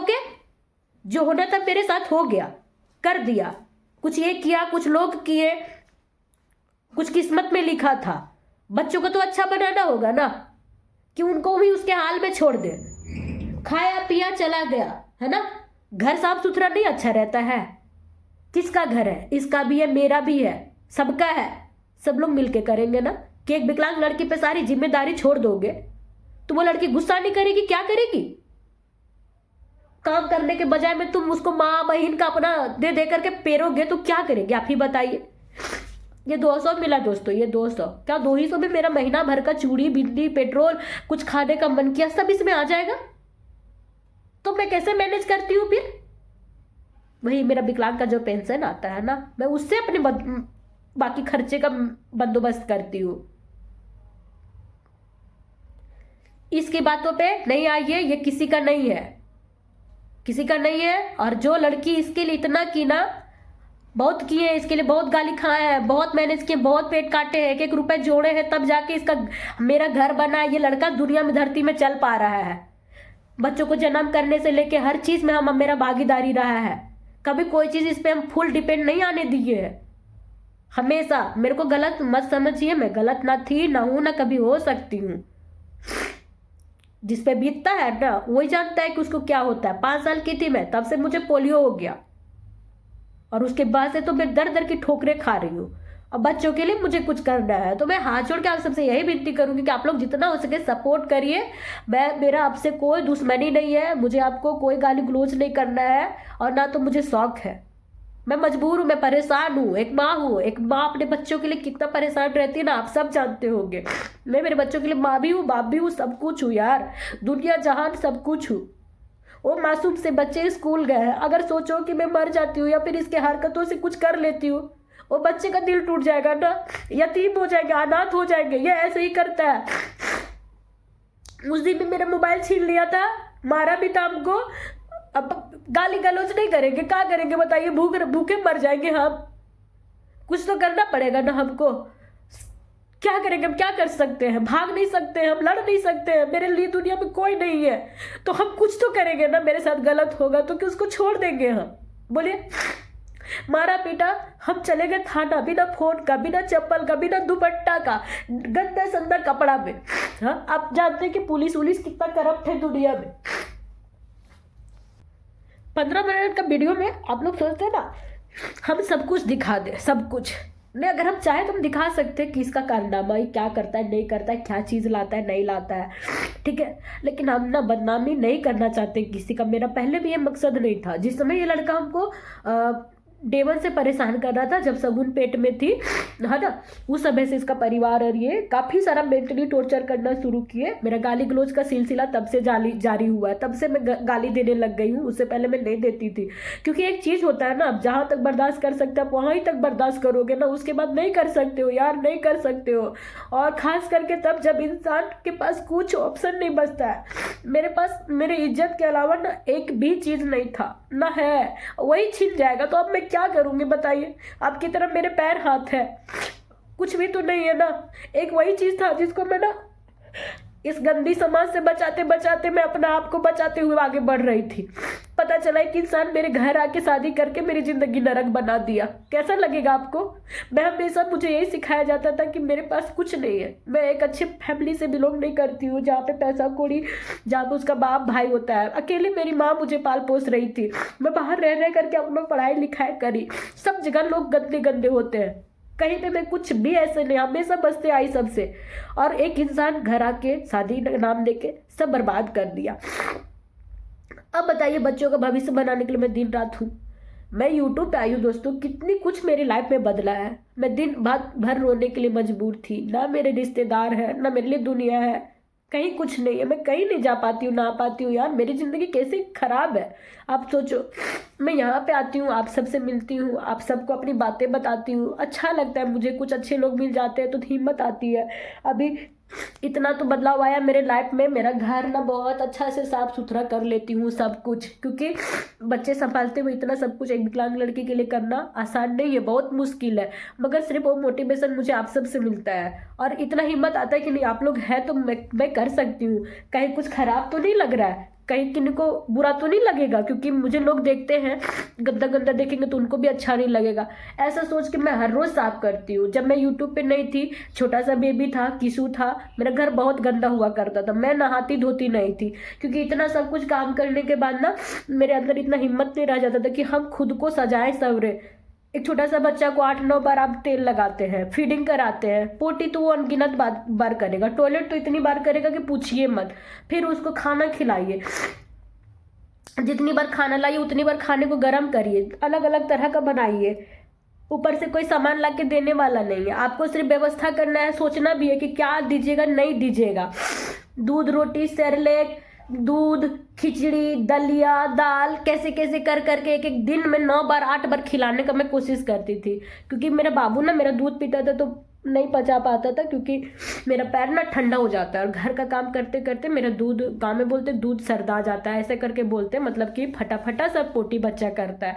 Okay, जो होना था मेरे साथ हो गया, कर दिया। कुछ ये किया, कुछ लोग किए, कुछ किस्मत में लिखा था। बच्चों को तो अच्छा बनाना होगा ना, कि उनको भी उसके हाल में छोड़ दे। खाया पिया चला गया, है ना। घर साफ सुथरा नहीं अच्छा रहता है। किसका घर है? इसका भी है, मेरा भी है, सबका है। सब लोग मिलके करेंगे ना। कि एक विकलांग लड़की पे सारी जिम्मेदारी छोड़ दोगे तो वो लड़की गुस्सा नहीं करेगी? क्या करेगी? काम करने के बजाय में तुम उसको माँ बहन का अपना दे दे करके पेरोगे तो क्या करेगी? आप ही बताइए। ये 200 मिला दोस्तों, ये 200 क्या 200 में मेरा महीना भर का चूड़ी बिंदी पेट्रोल कुछ खाने का मन किया सब इसमें आ जाएगा? तो मैं कैसे मैनेज करती हूँ फिर? वही मेरा विकलांग का जो पेंशन आता है ना, मैं उससे अपने बाकी खर्चे का बंदोबस्त करती हूँ। इसकी बातों पे नहीं आइए, ये किसी का नहीं है, किसी का नहीं है। और जो लड़की इसके लिए इतना की ना, बहुत किए इसके लिए, बहुत गाली खाए हैं, बहुत मैनेज किए, बहुत पेट काटे हैं, 1-1 रुपए जोड़े हैं तब जाके इसका मेरा घर बना है। ये लड़का दुनिया में धरती में चल पा रहा है। बच्चों को जन्म करने से लेके हर चीज में हम मेरा भागीदारी रहा है। कभी कोई चीज इस पे हम फुल डिपेंड नहीं आने दिए है। हमेशा मेरे को गलत मत समझिए, मैं गलत ना थी, ना हूं, ना कभी हो सकती हूँ। जिसपे बीतता है ना वही जानता है कि उसको क्या होता है। 5 साल की थी मैं, तब से मुझे पोलियो हो गया और उसके बाद से तो मैं दर दर की ठोकरें खा रही हूँ। अब बच्चों के लिए मुझे कुछ करना है तो मैं हाथ जोड़ के आप सबसे यही विनती करूंगी कि आप लोग जितना हो सके सपोर्ट करिए। मेरा आपसे कोई दुश्मनी नहीं है, मुझे आपको कोई गाली गलौज नहीं करना है और ना तो मुझे शौक है। मैं मजबूर हूँ, मैं परेशान हूँ, एक माँ हूँ। एक माँ अपने बच्चों के लिए कितना परेशान रहती है ना, आप सब जानते होंगे। मैं मेरे बच्चों के लिए माँ भी हूँ, बाप भी हूँ, सब कुछ हूँ यार, दुनिया जहान सब कुछ हूँ। वो मासूम से बच्चे स्कूल गए हैं, अगर सोचो कि मैं मर जाती हूँ या फिर इसके हरकतों से कुछ कर लेती हूँ, वो बच्चे का दिल टूट जाएगा ना, यतीम हो जाएंगे, अनाथ हो जाएंगे। ये ऐसे ही करता है। उस दिन भी मेरा मोबाइल छीन लिया था, मारा भी था हमको। अब गाली गलौज नहीं करेंगे, क्या करेंगे बताइए? भूखे मर जाएंगे हम। कुछ तो करना पड़ेगा ना हमको। क्या करेंगे? हम क्या कर सकते हैं? भाग नहीं सकते हैं, हम लड़ नहीं सकते हैं, मेरे लिए दुनिया में कोई नहीं है। तो हम कुछ तो करेंगे ना। मेरे साथ गलत होगा तो कि उसको छोड़ देंगे हम? बोलिए। मारा पीटा, हम चले गए थाना बिना फोन का, बिना चप्पल का, बिना दुपट्टा का, गंदा संदा कपड़ा में। हाँ, आप जानते हैं कि पुलिस कितना करप्ट है दुनिया में। 15 मिनट का वीडियो में आप लोग सोचते हैं ना हम सब कुछ दिखा दे, सब कुछ नहीं। अगर हम चाहे तो हम दिखा सकते हैं कि इसका कारनामा ही क्या करता है, नहीं करता है, क्या चीज़ लाता है, नहीं लाता है, ठीक है। लेकिन हम ना बदनामी नहीं करना चाहते किसी का। मेरा पहले भी ये मकसद नहीं था। जिस समय ये लड़का हमको डे 1 से परेशान कर रहा था, जब सगुन पेट में थी, है ना, उस समय से इसका परिवार और ये काफ़ी सारा मेंटली टॉर्चर करना शुरू किए। मेरा गाली गलौज का सिलसिला तब से जारी हुआ है, तब से मैं गाली देने लग गई हूँ। उससे पहले मैं नहीं देती थी, क्योंकि एक चीज़ होता है ना, आप जहाँ तक बर्दाश्त कर सकते हो आप वहीं तक बर्दाश्त करोगे ना, उसके बाद नहीं कर सकते हो यार, नहीं कर सकते हो। और ख़ास करके तब जब इंसान के पास कुछ ऑप्शन नहीं बचता है। मेरे पास मेरे इज्जत के अलावा ना एक भी चीज़ नहीं था, ना है, वही छिन जाएगा तो अब मैं क्या करूंगी बताइए? आपकी तरफ मेरे पैर हाथ है, कुछ भी तो नहीं है ना। एक वही चीज था जिसको मैं ना इस गंदी समाज से बचाते बचाते मैं अपना आप को बचाते हुए आगे बढ़ रही थी। पता चला कि इंसान मेरे घर आके शादी करके मेरी जिंदगी नरक बना दिया। कैसा लगेगा आपको? मैं हमेशा, मुझे यही सिखाया जाता था कि मेरे पास कुछ नहीं है। मैं एक अच्छे फैमिली से बिलोंग नहीं करती हूँ जहाँ पे पैसा कौड़ी, जहाँ पे उसका बाप भाई होता है। अकेले मेरी माँ मुझे पाल पोस रही थी। मैं बाहर रह करके अपना पढ़ाई लिखाई करी। सब जगह लोग गंदे गंदे होते हैं, कहीं पे मैं कुछ भी ऐसे नहीं, हमेशा बचते आई सबसे। और एक इंसान घर आके शादी नाम देके सब बर्बाद कर दिया। अब बताइए, बच्चों का भविष्य बनाने के लिए मैं दिन रात हूँ। मैं यूट्यूब पे आई हूँ दोस्तों, कितनी कुछ मेरी लाइफ में बदला है। मैं दिन भर रोने के लिए मजबूर थी, ना मेरे रिश्तेदार है, ना मेरे लिए दुनिया है, कहीं कुछ नहीं है। मैं कहीं नहीं जा पाती हूँ, ना आ पाती हूँ यार। मेरी ज़िंदगी कैसे ख़राब है आप सोचो। मैं यहाँ पे आती हूँ, आप सबसे मिलती हूँ, आप सबको अपनी बातें बताती हूँ, अच्छा लगता है मुझे। कुछ अच्छे लोग मिल जाते हैं तो हिम्मत आती है। अभी इतना तो बदलाव आया मेरे लाइफ में। मेरा घर ना बहुत अच्छा से साफ सुथरा कर लेती हूँ सब कुछ, क्योंकि बच्चे संभालते हुए इतना सब कुछ एक विकलांग लड़की के लिए करना आसान नहीं है, बहुत मुश्किल है। मगर सिर्फ वो मोटिवेशन मुझे आप सब से मिलता है और इतना हिम्मत आता है कि नहीं आप लोग हैं तो मैं कर सकती हूँ। कहीं कुछ खराब तो नहीं लग रहा है? कहीं किसी को बुरा तो नहीं लगेगा, क्योंकि मुझे लोग देखते हैं, गंदा गंदा देखेंगे तो उनको भी अच्छा नहीं लगेगा। ऐसा सोच के मैं हर रोज़ साफ करती हूँ। जब मैं यूट्यूब पे नहीं थी, छोटा सा बेबी था, किशु था, मेरा घर बहुत गंदा हुआ करता था, मैं नहाती धोती नहीं थी, क्योंकि इतना सब कुछ काम करने के बाद ना मेरे अंदर इतना हिम्मत नहीं रह जाता था कि हम खुद को सजाएं सवरे। एक छोटा सा बच्चा को 8-9 बार आप तेल लगाते हैं, फीडिंग कराते हैं, पोटी तो वो अनगिनत बार करेगा, टॉयलेट तो इतनी बार करेगा कि पूछिए मत। फिर उसको खाना खिलाइए, जितनी बार खाना लाइए उतनी बार खाने को गर्म करिए, अलग अलग तरह का बनाइए। ऊपर से कोई सामान ला के देने वाला नहीं है, आपको सिर्फ व्यवस्था करना है, सोचना भी है कि क्या दीजिएगा नहीं दीजिएगा। दूध, रोटी, सेरेलैक, दूध, खिचड़ी, दलिया, दाल, कैसे कैसे कर करके एक एक दिन में 9 बार 8 बार खिलाने का मैं कोशिश करती थी, क्योंकि मेरा बाबू ना मेरा दूध पीता था तो नहीं पचा पाता था, क्योंकि मेरा पैर ना ठंडा हो जाता है, और घर का काम करते करते मेरा दूध, गाँव में बोलते दूध सरदा जाता है, ऐसे करके बोलते, मतलब कि फटाफटा सब पोटी बच्चा करता है।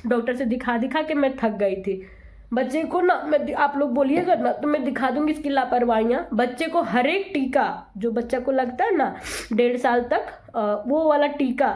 डॉक्टर से दिखा दिखा के मैं थक गई थी। बच्चे को ना मैं, आप लोग बोलिएगा ना तो मैं दिखा दूंगी इसकी लापरवाहियाँ। बच्चे को हर एक टीका जो बच्चा को लगता है ना 1.5 साल तक, वो वाला टीका,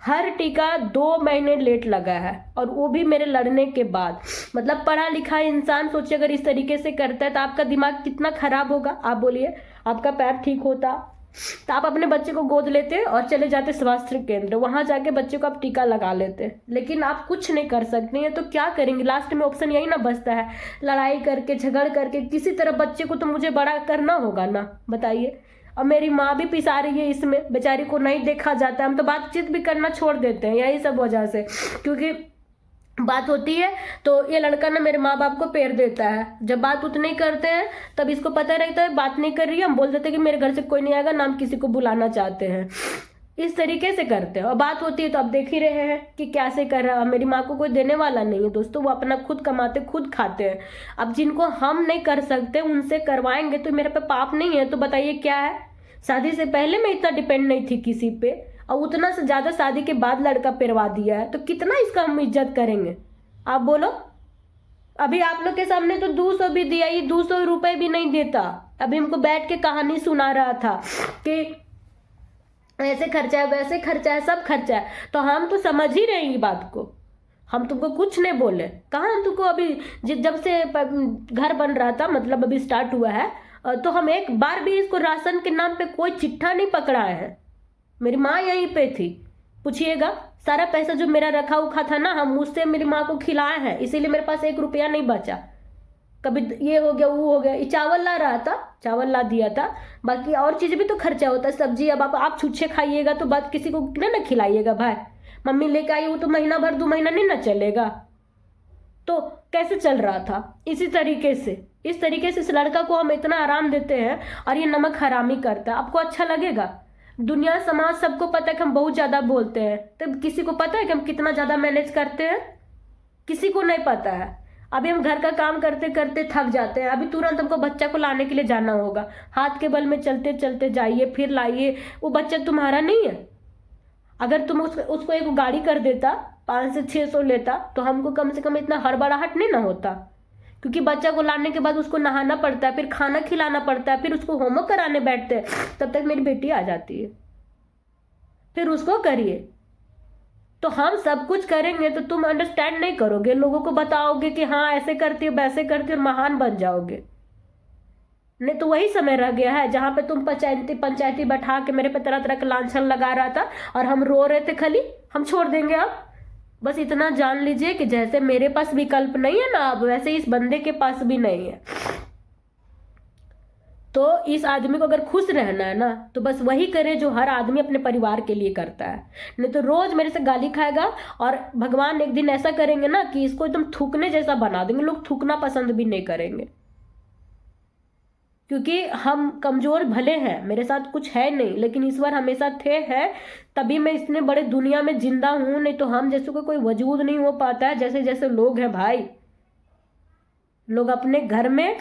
हर टीका 2 महीने लेट लगा है, और वो भी मेरे लड़ने के बाद। मतलब पढ़ा लिखा इंसान सोचिए अगर इस तरीके से करता है तो आपका दिमाग कितना खराब होगा। आप बोलिए, आपका पैर ठीक होता तो आप अपने बच्चे को गोद लेते और चले जाते स्वास्थ्य केंद्र, वहां जाके बच्चे को आप टीका लगा लेते। लेकिन आप कुछ नहीं कर सकते हैं, तो क्या करेंगे? लास्ट में ऑप्शन यही ना बचता है, लड़ाई करके, झगड़ करके, किसी तरह बच्चे को तो मुझे बड़ा करना होगा ना, बताइए। अब मेरी माँ भी पिसा रही है इसमें, बेचारी को नहीं देखा जाता, हम तो बातचीत भी करना छोड़ देते हैं यही सब वजह से, क्योंकि बात होती है तो ये लड़का ना मेरे माँ बाप को पैर देता है। जब बात उतने करते हैं तब इसको पता रहता है बात नहीं कर रही है, हम बोल देते हैं कि मेरे घर से कोई नहीं आएगा, ना हम किसी को बुलाना चाहते हैं। इस तरीके से करते हैं, और बात होती है तो आप देख ही रहे हैं कि कैसे कर रहा है। मेरी माँ को कोई देने वाला नहीं है दोस्तों, वो अपना खुद कमाते खुद खाते हैं। अब जिनको हम नहीं कर सकते उनसे करवाएंगे तो मेरे पे पाप नहीं है? तो बताइए क्या है? शादी से पहले मैं इतना डिपेंड नहीं थी किसी पे, और उतना से ज़्यादा शादी के बाद लड़का पेरवा दिया है, तो कितना इसका हम इज्जत करेंगे? आप बोलो। अभी आप लोग के सामने तो 200 भी दिया, ये 200 रुपए भी नहीं देता। अभी हमको बैठ के कहानी सुना रहा था कि ऐसे खर्चा है, वैसे खर्चा है, सब खर्चा है, तो हम तो समझ ही रहे हैं बात को, हम तुमको कुछ नहीं बोले। कहाँ हम तुमको अभी जब से घर बन रहा था, मतलब अभी स्टार्ट हुआ है, तो हम एक बार भी इसको राशन के नाम पे कोई चिट्ठा नहीं पकड़ाए हैं। मेरी माँ यहीं पे थी, पूछिएगा। सारा पैसा जो मेरा रखा उखा था ना, हम उससे मेरी माँ को खिलाए हैं, इसीलिए मेरे पास 1 रुपया नहीं बचा। कभी ये हो गया, वो हो गया, ये चावल ला रहा था, चावल ला दिया था, बाकी और चीज़ भी तो खर्चा होता है, सब्जी। अब आप छुच्छे खाइएगा तो बात किसी को ना खिलाइएगा भाई, मम्मी लेके आई वो तो महीना भर 2 महीना नहीं ना चलेगा। तो कैसे चल रहा था? इसी तरीके से, इस तरीके से इस लड़का को हम इतना आराम देते हैं और ये नमक हरामी करता है। आपको अच्छा लगेगा? दुनिया समाज सबको पता है कि हम बहुत ज़्यादा बोलते हैं, तो किसी को पता है कि हम कितना ज़्यादा मैनेज करते हैं? किसी को नहीं पता है। अभी हम घर का काम करते करते थक जाते हैं, अभी तुरंत हमको बच्चा को लाने के लिए जाना होगा, हाथ के बल में चलते चलते जाइए फिर लाइए, वो बच्चा तुम्हारा नहीं है। अगर तुम उसको एक गाड़ी कर देता, 500 से 600 लेता, तो हमको कम से कम इतना हड़बड़ाहट नहीं ना होता। क्योंकि बच्चा को लाने के बाद उसको नहाना पड़ता है, फिर खाना खिलाना पड़ता है, फिर उसको होमवर्क कराने बैठते हैं, तब तक मेरी बेटी आ जाती है, फिर उसको करिए। तो हम सब कुछ करेंगे तो तुम अंडरस्टैंड नहीं करोगे, लोगों को बताओगे कि हाँ ऐसे करती हो वैसे करती हो, महान बन जाओगे। नहीं तो वही समय रह गया है जहाँ पे तुम पंचायती बैठा के मेरे पे तरह तरह का लांछन लगा रहा था और हम रो रहे थे खाली, हम छोड़ देंगे अब। बस इतना जान लीजिए कि जैसे मेरे पास विकल्प नहीं है ना अब, वैसे इस बंदे के पास भी नहीं है। तो इस आदमी को अगर खुश रहना है ना तो बस वही करे जो हर आदमी अपने परिवार के लिए करता है, नहीं तो रोज मेरे से गाली खाएगा। और भगवान एक दिन ऐसा करेंगे ना कि इसको एकदम थूकने जैसा बना देंगे, लोग थूकना पसंद भी नहीं करेंगे। क्योंकि हम कमज़ोर भले हैं, मेरे साथ कुछ है नहीं, लेकिन ईश्वर हमेशा थे है, तभी मैं इतने बड़े दुनिया में जिंदा हूँ, नहीं तो हम जैसे को कोई वजूद नहीं हो पाता है। जैसे जैसे लोग हैं भाई, लोग अपने घर में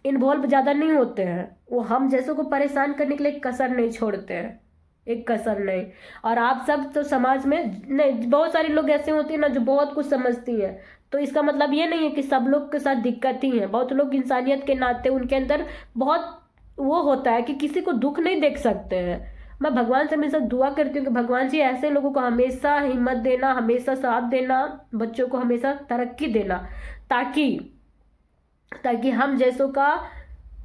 इन्वॉल्व ज़्यादा नहीं होते हैं, वो हम जैसे को परेशान करने के लिए कसर नहीं छोड़ते हैं, एक कसर नहीं। और आप सब तो समाज में नहीं, बहुत सारे लोग ऐसे होते हैं ना जो बहुत कुछ समझती हैं, तो इसका मतलब ये नहीं है कि सब लोग के साथ दिक्कत ही है। बहुत लोग इंसानियत के नाते उनके अंदर बहुत वो होता है कि किसी को दुख नहीं देख सकते हैं, मैं भगवान से हमेशा दुआ करती हूँ कि भगवान जी ऐसे लोगों को हमेशा हिम्मत देना, हमेशा साथ देना, बच्चों को हमेशा तरक्की देना, ताकि ताकि हम जैसों का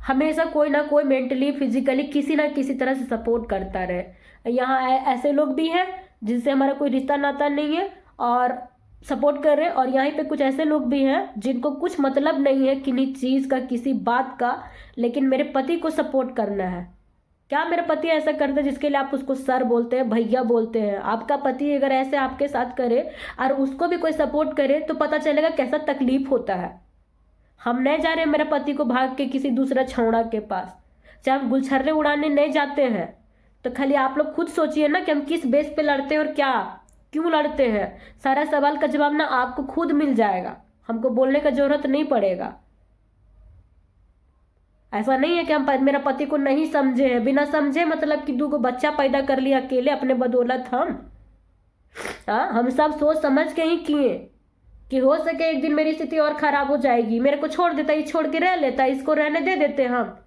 हमेशा कोई ना कोई मेंटली फिजिकली किसी ना किसी तरह से सपोर्ट करता रहे। यहाँ ऐसे लोग भी हैं जिनसे हमारा कोई रिश्ता नाता नहीं है और सपोर्ट कर रहे हैं, और यहाँ पे कुछ ऐसे लोग भी हैं जिनको कुछ मतलब नहीं है किन्हीं चीज़ का, किसी बात का, लेकिन मेरे पति को सपोर्ट करना है। क्या मेरा पति ऐसा करता है जिसके लिए आप उसको सर बोलते हैं, भैया बोलते हैं? आपका पति अगर ऐसे आपके साथ करे और उसको भी कोई सपोर्ट करे तो पता चलेगा कैसा तकलीफ होता है। हम नहीं जा रहे मेरे पति को भाग के किसी दूसरा छौड़ा के पास, चाहे हम गुलछर्रे उड़ाने नहीं जाते हैं, तो खाली आप लोग खुद सोचिए ना कि हम किस बेस पे लड़ते हैं और क्या क्यों लड़ते हैं। सारा सवाल का जवाब ना आपको खुद मिल जाएगा, हमको बोलने का जरूरत नहीं पड़ेगा। ऐसा नहीं है कि हम मेरा पति को नहीं समझे हैं, बिना समझे मतलब कि 2 बच्चा पैदा कर लिया अकेले अपने बदौलत हम सब सोच समझ के ही किए कि हो सके एक दिन मेरी स्थिति और खराब हो जाएगी, मेरे को छोड़ देता, ये छोड़ के रह लेता, इसको रहने दे देते हम।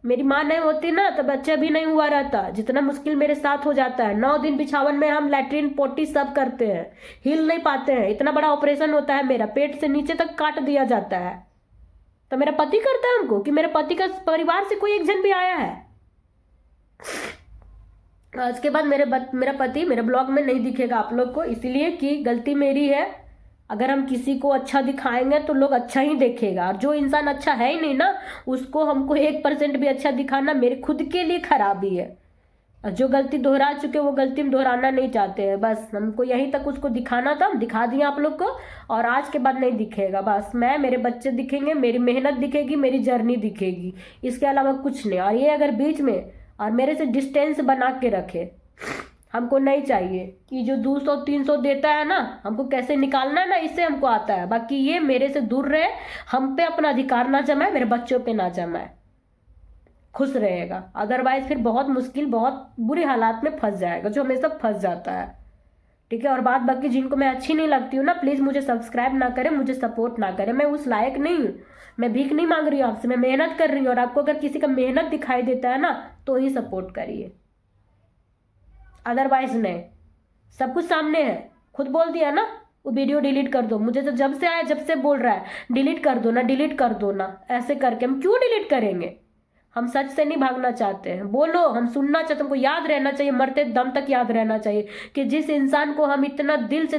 मेरी माँ नहीं होती ना तो बच्चा भी नहीं हुआ रहता। जितना मुश्किल मेरे साथ हो जाता है, 9 दिन बिछावन में हम लैट्रिन पोटी सब करते हैं, हिल नहीं पाते हैं। इतना बड़ा ऑपरेशन होता है, मेरा पेट से नीचे तक काट दिया जाता है, तो मेरा पति करता है हमको कि मेरे पति का परिवार से कोई एक जन भी आया है? इसके बाद मेरा पति मेरे ब्लॉग में नहीं दिखेगा आप लोग को, इसलिए कि गलती मेरी है। अगर हम किसी को अच्छा दिखाएंगे तो लोग अच्छा ही देखेगा, और जो इंसान अच्छा है ही नहीं ना उसको हमको 1% भी अच्छा दिखाना मेरे खुद के लिए खराबी है। और जो गलती दोहरा चुके वो गलती हम दोहराना नहीं चाहते हैं। बस हमको यहीं तक उसको दिखाना था, हम दिखा दिए आप लोग को, और आज के बाद नहीं दिखेगा। बस मैं, मेरे बच्चे दिखेंगे, मेरी मेहनत दिखेगी, मेरी जर्नी दिखेगी, इसके अलावा कुछ नहीं। और ये अगर बीच में और मेरे से डिस्टेंस बना के रखे, हमको नहीं चाहिए कि जो 200-300 देता है ना, हमको कैसे निकालना है ना, इससे हमको आता है। बाकी ये मेरे से दूर रहे, हम पे अपना अधिकार ना जमाए, मेरे बच्चों पे ना जमाए, खुश रहेगा। अदरवाइज फिर बहुत मुश्किल, बहुत बुरे हालात में फंस जाएगा, जो हमेशा फंस जाता है। ठीक है, और बात बाकी जिनको मैं अच्छी नहीं लगती हूँ ना, प्लीज़ मुझे सब्सक्राइब ना करें, मुझे सपोर्ट ना करें। मैं उस लायक नहीं हूँ, मैं भीख नहीं मांग रही हूँ आपसे, मैं मेहनत कर रही हूँ। और आपको अगर किसी का मेहनत दिखाई देता है ना तो ही सपोर्ट करिए, अदरवाइज नहीं। सब कुछ सामने है, खुद बोल दिया ना, वो वीडियो डिलीट कर दो। मुझे तो जब से आया, जब से बोल रहा है डिलीट कर दो ना, डिलीट कर दो ना, ऐसे करके हम क्यों डिलीट करेंगे? हम सच से नहीं भागना चाहते हैं, बोलो, हम सुनना चाहते हैं। हमको याद रहना चाहिए, मरते दम तक याद रहना चाहिए कि जिस इंसान को हम इतना दिल से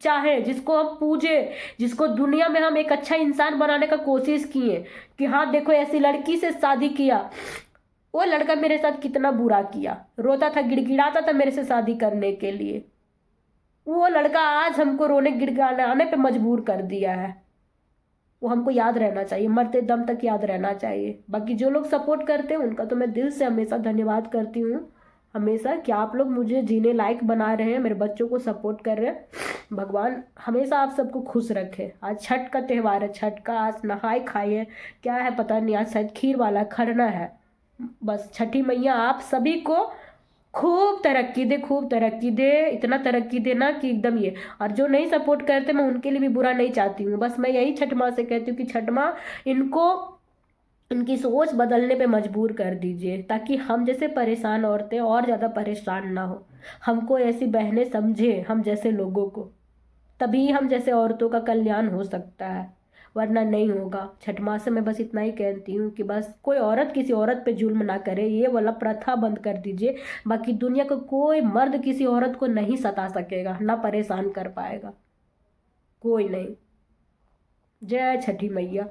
चाहे, जिसको हम पूजे, जिसको दुनिया में हम एक अच्छा इंसान बनाने का कोशिश किए कि हाँ देखो ऐसी लड़की से शादी किया, वो लड़का मेरे साथ कितना बुरा किया, रोता था, गिड़गिड़ाता था मेरे से शादी करने के लिए। वो लड़का आज हमको रोने गिड़गिड़ाने पे मजबूर कर दिया है। वो हमको याद रहना चाहिए, मरते दम तक याद रहना चाहिए। बाकी जो लोग सपोर्ट करते हैं उनका तो मैं दिल से हमेशा धन्यवाद करती हूँ, हमेशा, कि आप लोग मुझे जीने लायक बना रहे हैं, मेरे बच्चों को सपोर्ट कर रहे हैं। भगवान हमेशा आप सबको खुश रखे। आज छठ का त्यौहार है, छठ का आज नहाए खाए है, क्या है पता नहीं, आज शायद खीर वाला खरना है। बस छठी मैया आप सभी को खूब तरक्की दे, खूब तरक्की दे, इतना तरक्की देना कि एकदम ये। और जो नहीं सपोर्ट करते मैं उनके लिए भी बुरा नहीं चाहती हूँ। बस मैं यही छठ माँ से कहती हूँ कि छठ माँ इनको इनकी सोच बदलने पे मजबूर कर दीजिए, ताकि हम जैसे परेशान औरतें और ज़्यादा परेशान ना हो। हमको ऐसी बहनें समझे, हम जैसे लोगों को, तभी हम जैसे औरतों का कल्याण हो सकता है, वरना नहीं होगा। छठ माँ से मैं बस इतना ही कहती हूँ कि बस कोई औरत किसी औरत पे जुल्म ना करे, ये वाला प्रथा बंद कर दीजिए। बाकी दुनिया का कोई मर्द किसी औरत को नहीं सता सकेगा, ना परेशान कर पाएगा, कोई नहीं। जय छठी मैया।